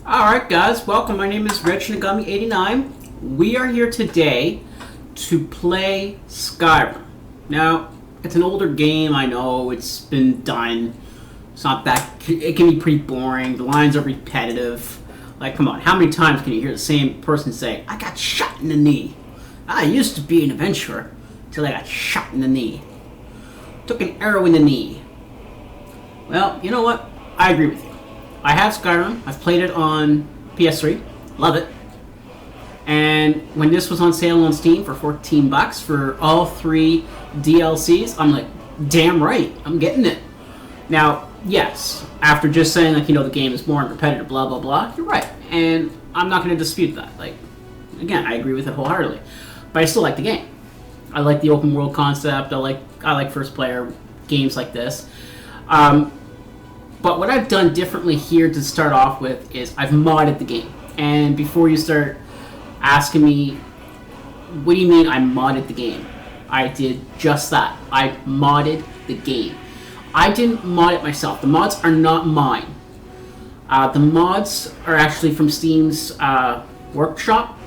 Alright guys, welcome. My name is Rich Nagami89. We are here today to play Skyrim. Now, it's an older game, I know, it's been done. It's not that, it can be pretty boring, the lines are repetitive. Like, come on, how many times can you hear the same person say, I got shot in the knee. I used to be an adventurer, till I got shot in the knee. Took an arrow in the knee. Well, you know what? I agree with you. I have Skyrim. I've played it on PS3. Love it. And when this was on sale on Steam for $14 for all 3 DLCs, I'm like, damn right, I'm getting it. Now, yes, after just saying, like, the game is boring, repetitive, blah, blah, blah, you're right. And I'm not going to dispute that. Like, again, I agree with it wholeheartedly. But I still like the game. I like the open world concept. I like first player games like this. But what I've done differently here to start off with is I've modded the game. And before you start asking me, what do you mean I modded the game? I did just that. I modded the game. I didn't mod it myself. The mods are not mine. The mods are actually from Steam's workshop,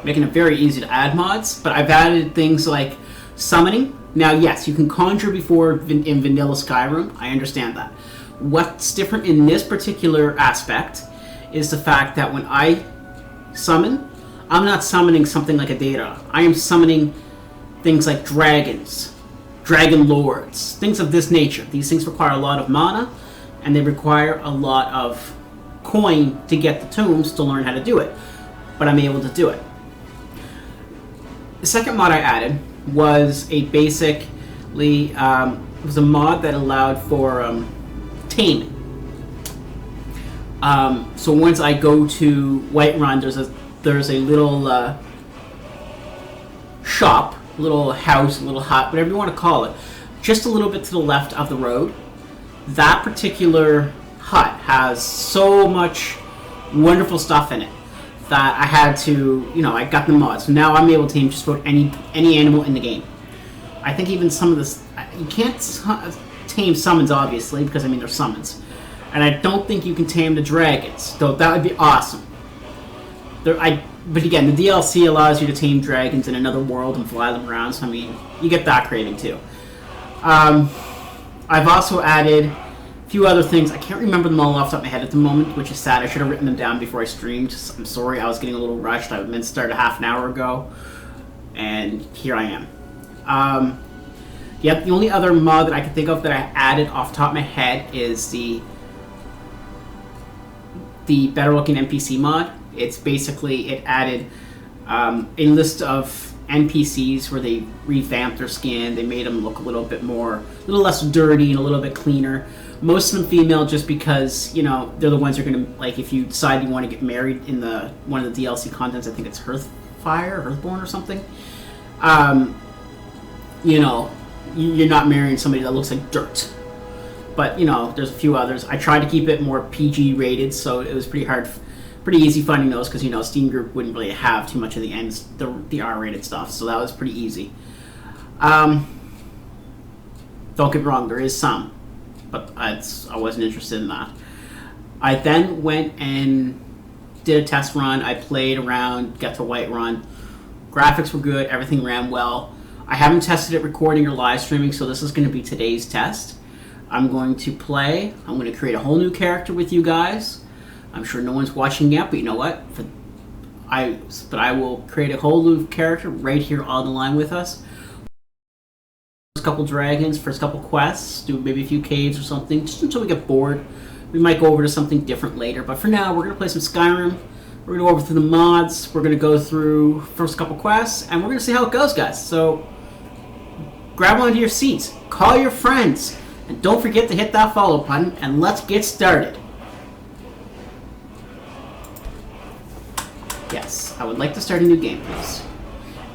making it very easy to add mods. But I've added things like summoning. Now, yes, you can conjure before in vanilla Skyrim. I understand that. What's different in this particular aspect is the fact that when I summon, I'm not summoning something like a data. I am summoning things like dragons, dragon lords, things of this nature. These things require a lot of mana, and they require a lot of coin to get the tombs to learn how to do it. But I'm able to do it. The second mod I added was a basically was a mod that allowed for taming. So once I go to Whiterun, there's a little shop, little house, little hut, whatever you want to call it, just a little bit to the left of the road. That particular hut has so much wonderful stuff in it that I had to, I got the mods. So now I'm able to tame just about any animal in the game. I think even some of this, you can't tame summons, obviously, because, they're summons. And I don't think you can tame the dragons, though that would be awesome. But again, the DLC allows you to tame dragons in another world and fly them around, so, you get that craving, too. I've also added a few other things. I can't remember them all off the top of my head at the moment, which is sad. I should have written them down before I streamed. I'm sorry, I was getting a little rushed. I meant to start a half an hour ago, and here I am. Yep, the only other mod that I can think of that I added off the top of my head is the better looking NPC mod. It's basically, it added a list of NPCs where they revamped their skin. They made them look a little less dirty and a little bit cleaner. Most of them female, just because, they're the ones who are going to, like, if you decide you want to get married in one of the DLC contents, I think it's Earthborn or something. You're not marrying somebody that looks like dirt. But, there's a few others. I tried to keep it more PG rated, so it was pretty easy finding those, because, Steam Group wouldn't really have too much of the R-rated stuff, so that was pretty easy. Don't get me wrong, there is some, but I wasn't interested in that. I then went and did a test run. I played around, got to Whiterun. Graphics were good, everything ran well. I haven't tested it recording or live streaming, so this is going to be today's test. I'm going to play. I'm going to create a whole new character with you guys. I'm sure no one's watching yet, but you know what? I will create a whole new character right here on the line with us. First couple dragons, first couple quests, do maybe a few caves or something, just until we get bored. We might go over to something different later, but for now, we're going to play some Skyrim. We're going to go over through the mods. We're going to go through first couple quests, and we're going to see how it goes, guys. So grab onto your seats, call your friends, and don't forget to hit that follow button, and let's get started. Yes, I would like to start a new game, please.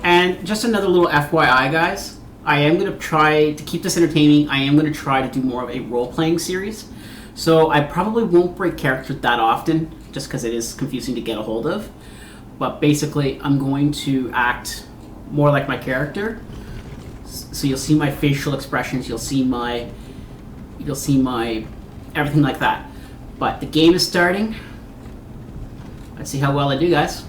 And just another little FYI, guys, I am going to try to keep this entertaining. I am going to try to do more of a role-playing series. So I probably won't break characters that often, just because it is confusing to get a hold of. But basically, I'm going to act more like my character. So you'll see my facial expressions, you'll see my everything like that. But the game is starting. Let's see how well I do, guys.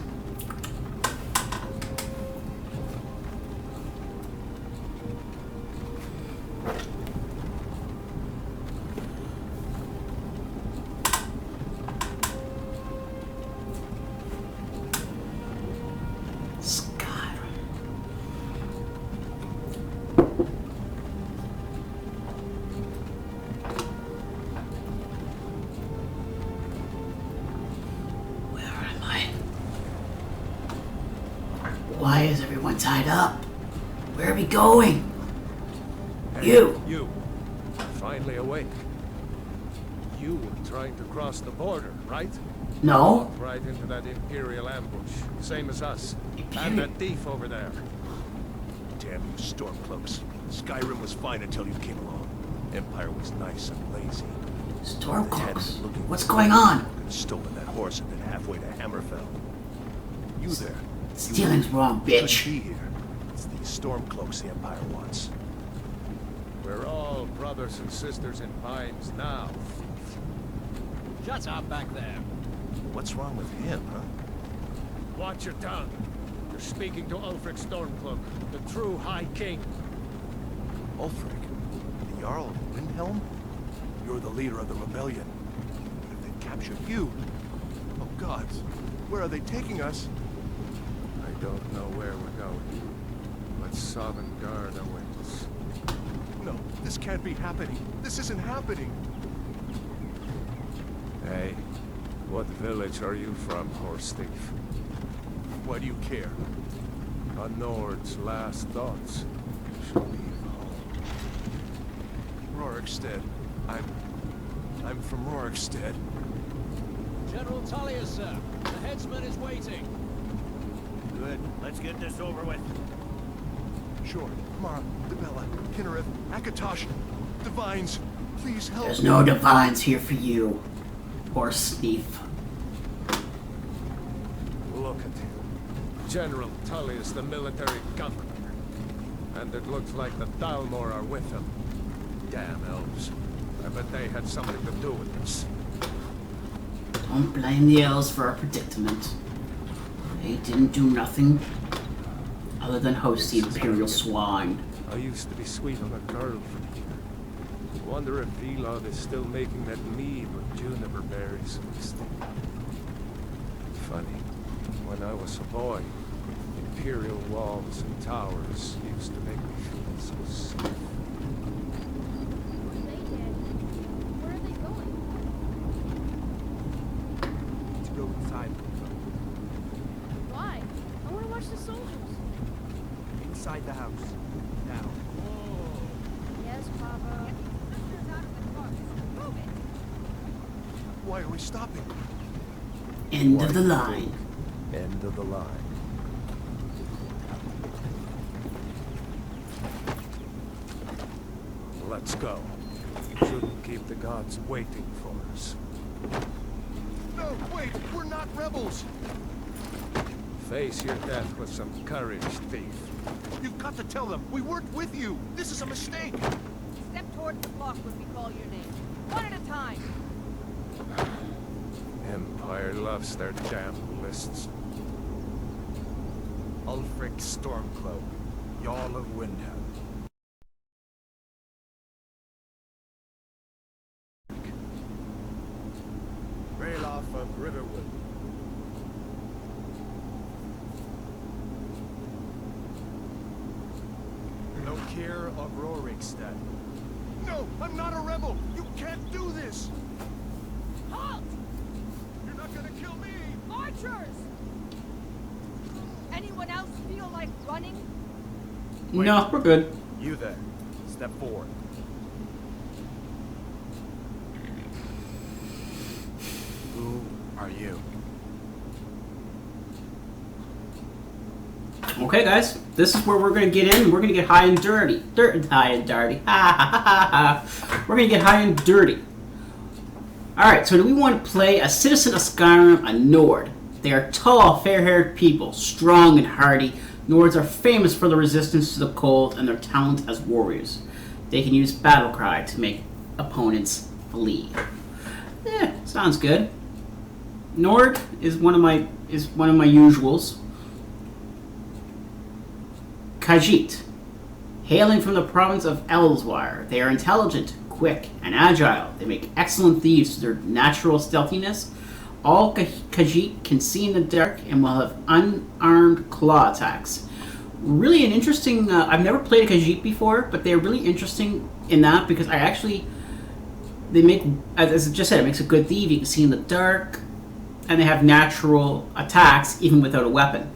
Why is everyone tied up? Where are we going? Hey, you. Finally awake. You were trying to cross the border, right? No. Walked right into that Imperial ambush. Same as us. And that thief over there. Damn you Stormcloaks. Skyrim was fine until you came along. Empire was nice and lazy. Stormcloaks? What's going on? Could have stolen that horse and been halfway to Hammerfell. You there. Stealing's wrong, bitch. Be here. It's these Stormcloaks the Empire wants. We're all brothers and sisters in Pines now. Shut up back there. What's wrong with him, huh? Watch your tongue. You're speaking to Ulfric Stormcloak, the true High King. Ulfric? The Jarl of Windhelm? You're the leader of the rebellion. What if they captured you? Oh gods, where are they taking us? I don't know where we're going, but Sovngarde awaits. No, this can't be happening. This isn't happening. Hey, what village are you from, horse thief? Why do you care? A Nord's last thoughts. Shall leave home. Rorikstead. I'm from Rorikstead. General Tullius, sir. The headsman is waiting. Good. Let's get this over with. Sure. Mara, Debella, Kinnereth, Akatosh, Divines, please help. There's no divines here for you, horse thief. Look at him. General Tullius, the military governor. And it looks like the Thalmor are with him. Damn elves. I bet they had something to do with this. Don't blame the elves for our predicament. They didn't do nothing other than host the Imperial swine. I used to be sweet on a girl from here. Wonder if Vilod is still making that mead with juniper berries mixed in. Funny, when I was a boy, Imperial walls and towers used to make me feel so safe. Where are they going? Let's go inside. Why? I want to watch the soldiers. Inside the house. Now. Yes, Papa. Why are we stopping? End of the line. End of the line. Let's go. Shouldn't keep the gods waiting for us. No, wait, we're not rebels. Face your death with some courage, thief. You've got to tell them we weren't with you. This is a mistake. Step towards the clock when we call your name. One at a time. Empire loves their damn lists. Ulfric Stormcloak, Jarl of Windhelm. Ralof of Riverwood. Lokir of Rorikstead. No, I'm not a rebel. You can't do this. Halt! You're not gonna kill me. Archers! Anyone else feel like running? No, we're good. You there. Step forward. Who are you? Okay, guys, this is where we're gonna get in. We're gonna get high and dirty. High and dirty. Ha ha ha ha. We're gonna get high and dirty. Alright, so do we want to play a citizen of Skyrim, a Nord? They are tall, fair-haired people, strong and hardy. Nords are famous for their resistance to the cold and their talent as warriors. They can use battle cry to make opponents flee. Sounds good. Nord is one of my usuals. Khajiit, hailing from the province of Elswire, they are intelligent, quick, and agile. They make excellent thieves to their natural stealthiness. All Khajiit can see in the dark and will have unarmed claw attacks. Really an interesting... I've never played a Khajiit before, but they're really interesting in that because they make, as I just said, it makes a good thief. You can see in the dark, and they have natural attacks even without a weapon,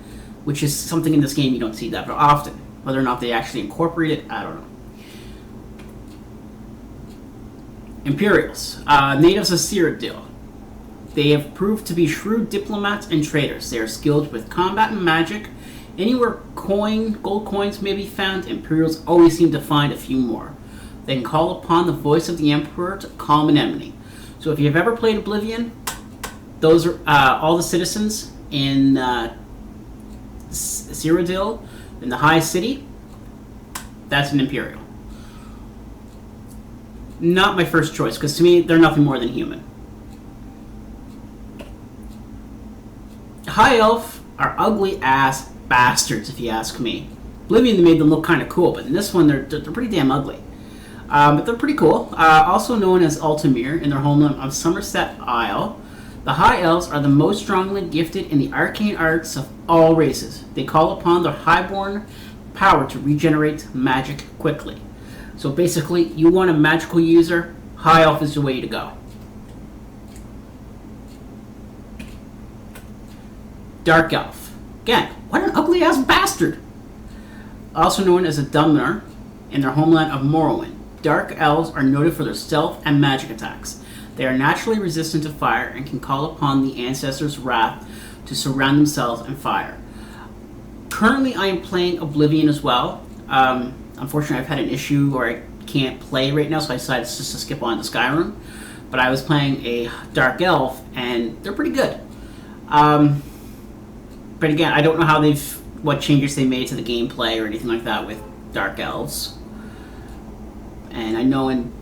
which is something in this game you don't see that very often. Whether or not they actually incorporate it, I don't know. Imperials, natives of Cyrodiil. They have proved to be shrewd diplomats and traders. They are skilled with combat and magic. Anywhere gold coins may be found, Imperials always seem to find a few more. They can call upon the voice of the Emperor to calm an enemy. So if you've ever played Oblivion, those are all the citizens in Cyrodiil, in the High City. That's an Imperial. Not my first choice, because to me, they're nothing more than human. High Elf are ugly ass bastards, if you ask me. Oblivion, they made them look kind of cool, but in this one, they're pretty damn ugly. But they're pretty cool. Also known as Altamir, in their homeland of Somerset Isle, the High Elves are the most strongly gifted in the arcane arts of all races. They call upon their highborn power to regenerate magic quickly. So basically, you want a magical user, High Elf is the way to go. Dark Elf. Again, what an ugly ass bastard! Also known as a Dumner in their homeland of Morrowind. Dark Elves are noted for their stealth and magic attacks. They are naturally resistant to fire and can call upon the Ancestors' wrath to surround themselves in fire. Currently, I am playing Oblivion as well. Unfortunately, I've had an issue where I can't play right now, so I decided just to skip on to Skyrim. But I was playing a Dark Elf, and they're pretty good. But again, I don't know how what changes they made to the gameplay or anything like that with Dark Elves. And I know in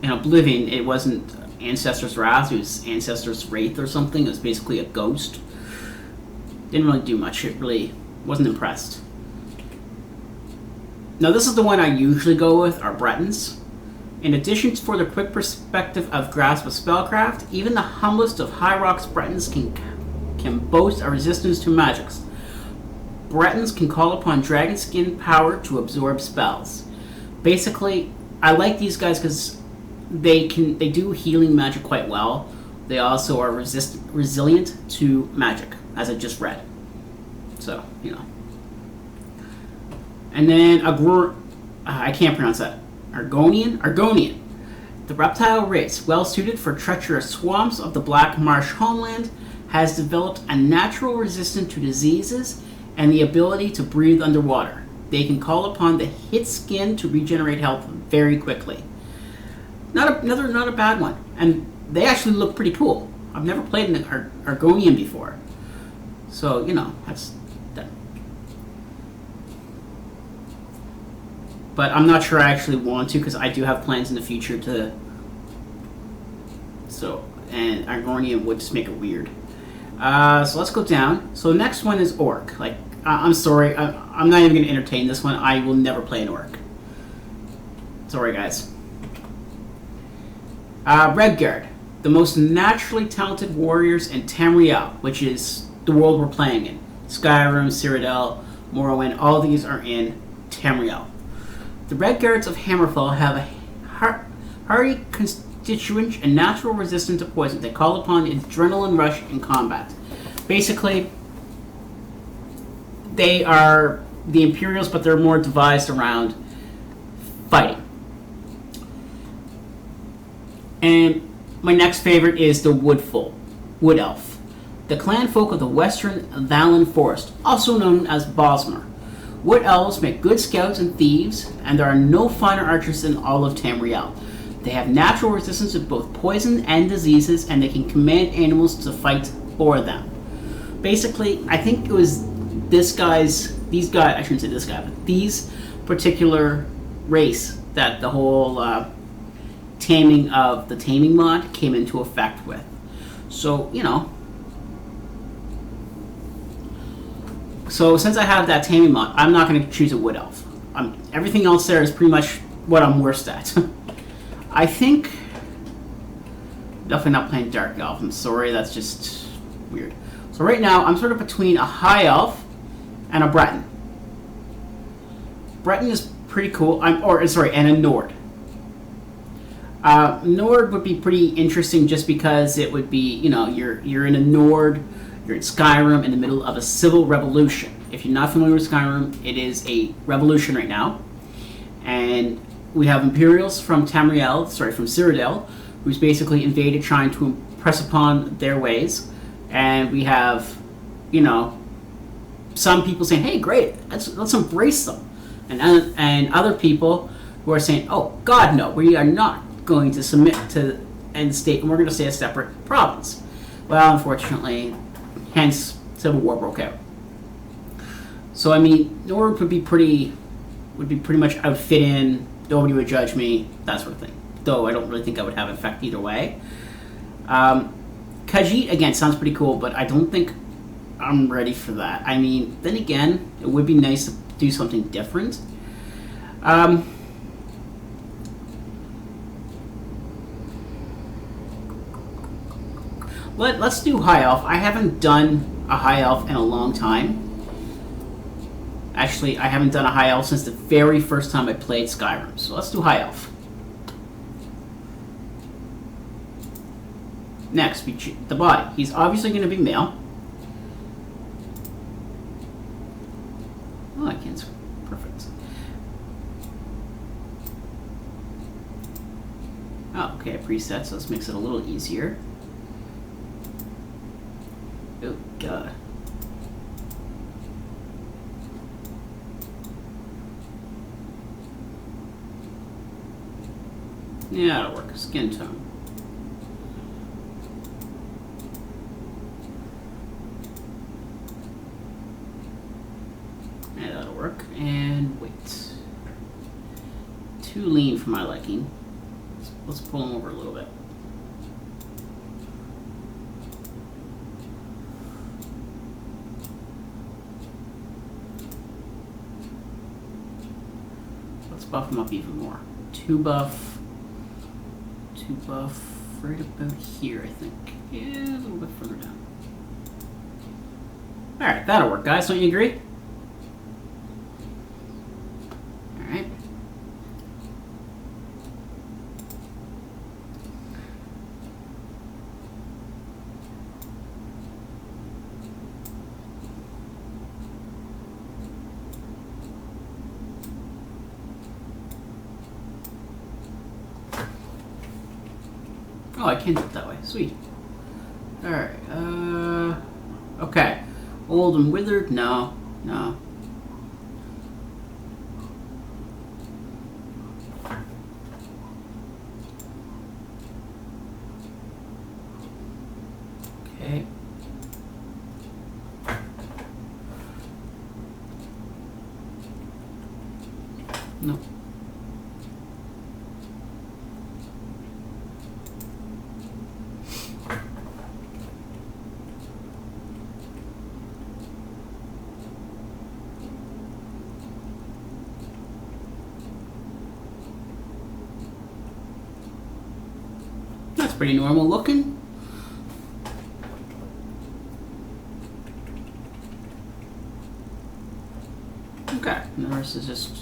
Oblivion, it wasn't Ancestor's Wrath, it was Ancestor's Wraith or something. It was basically a ghost. Didn't really do much. It really wasn't impressed. Now this is the one I usually go with, are Bretons. In addition for their quick perspective of grasp of spellcraft, even the humblest of High Rock's Bretons can boast a resistance to magics. Bretons can call upon dragon skin power to absorb spells. Basically, I like these guys because they do healing magic quite well. They also are resilient to magic, as I just read. So, you know. And then I can't pronounce that. Argonian. The reptile race, well suited for treacherous swamps of the Black Marsh homeland, has developed a natural resistance to diseases and the ability to breathe underwater. They can call upon the hit skin to regenerate health very quickly. Not a bad one. And they actually look pretty cool. I've never played an Argonian before. So, you know, that's that. But I'm not sure I actually want to, because I do have plans in the future to... So, and Argonian would just make it weird. So let's go down. So the next one is Orc. Like, I'm sorry, I'm not even going to entertain this one. I will never play an Orc. Sorry, guys. Redguard. The most naturally talented warriors in Tamriel, which is the world we're playing in. Skyrim, Cyrodiil, Morrowind, all these are in Tamriel. The Redguards of Hammerfell have a hardy constituent and natural resistance to poison. They call upon adrenaline rush in combat. Basically, they are the Imperials, but they're more devised around fighting. And my next favorite is the Wood Elf. The clan folk of the Western Valen Forest, also known as Bosmer. Wood Elves make good scouts and thieves, and there are no finer archers in all of Tamriel. They have natural resistance to both poison and diseases, and they can command animals to fight for them. Basically, I think it was these guys, I shouldn't say this guy, but these particular race that the whole taming of the taming mod came into effect with. So, you know. So since I have that taming mod, I'm not going to choose a wood elf. Everything else there is pretty much what I'm worst at. I think... Definitely not playing dark elf. I'm sorry, that's just weird. So right now, I'm sort of between a high elf and a Breton. Breton is pretty cool. And a Nord. Nord would be pretty interesting just because it would be, you know, you're in a Nord, you're in Skyrim in the middle of a civil revolution. If you're not familiar with Skyrim, it is a revolution right now. And we have Imperials from from Cyrodiil, who's basically invaded trying to impress upon their ways. And we have, you know, some people saying, hey, great, let's embrace them. And other people who are saying, oh, God, no, we are not going to submit to end state, and we're going to stay a separate province. Well, unfortunately, hence, Civil War broke out. So, I mean, Nord would be pretty much outfit in, nobody would judge me, that sort of thing. Though I don't really think I would have an effect either way. Khajiit, again, sounds pretty cool, but I don't think I'm ready for that. I mean, then again, it would be nice to do something different. Let's do High Elf. I haven't done a High Elf in a long time. Actually, I haven't done a High Elf since the very first time I played Skyrim. So let's do High Elf. Next, the body. He's obviously going to be male. Oh, I can't. Perfect. Oh, okay, preset, so this makes it a little easier. Oh, God. Yeah, that'll work. Skin tone. Yeah, that'll work. And weight. Too lean for my liking. Let's pull him over a little bit. Let's buff him up even more. 2 buff. Right about here, I think. Yeah, a little bit further down. Alright, that'll work, guys. Don't you agree? Alright. Oh, I can do it that way. Sweet. Alright, okay. Old and withered? No. No. Okay. No. That's pretty normal looking. Okay, and the rest is just...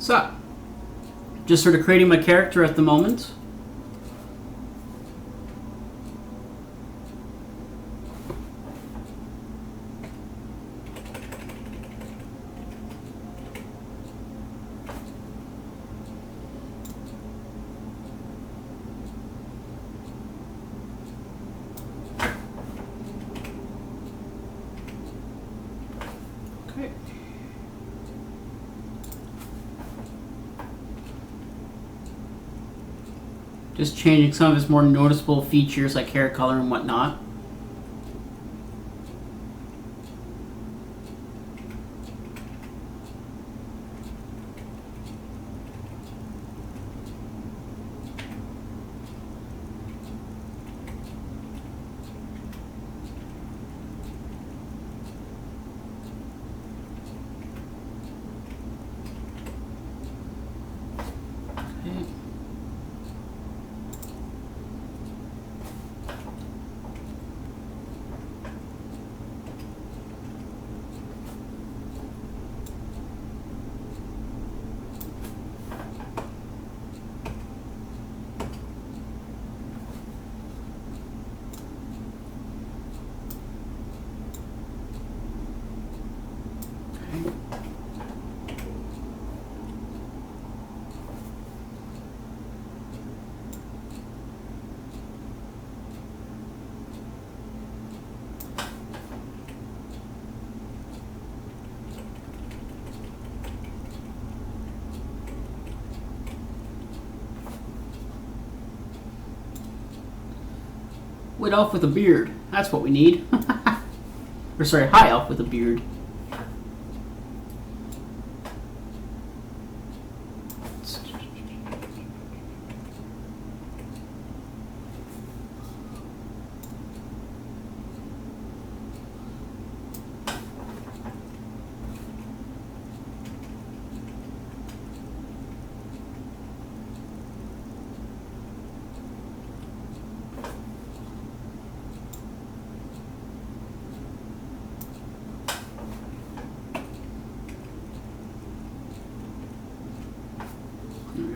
So, just sort of creating my character at the moment. Okay. Just changing some of his more noticeable features like hair color and whatnot. Okay. Wood elf with a beard. That's what we need. Or sorry, high elf with a beard.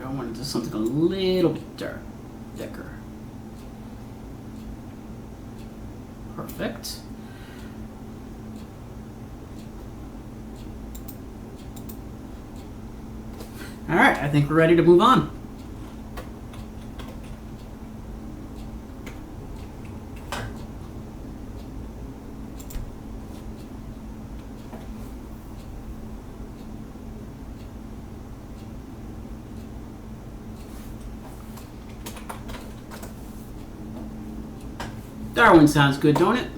I want to do something a little bit thicker. Perfect. All right, I think we're ready to move on. Darwin sounds good, don't it?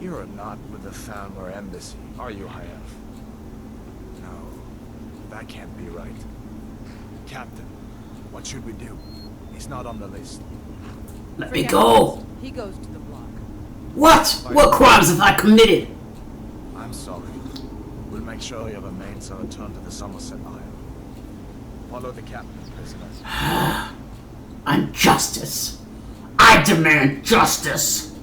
You're not with the Thalmor embassy, are you, High Elf? No, that can't be right. Captain, what should we do? He's not on the list. Let me Forget go! this. He goes to the block. What? What crimes have I committed? I'm sorry. We'll make sure you have a mainsail return to the Somerset Isle. Follow the captain, prisoners. I'm justice. I demand justice.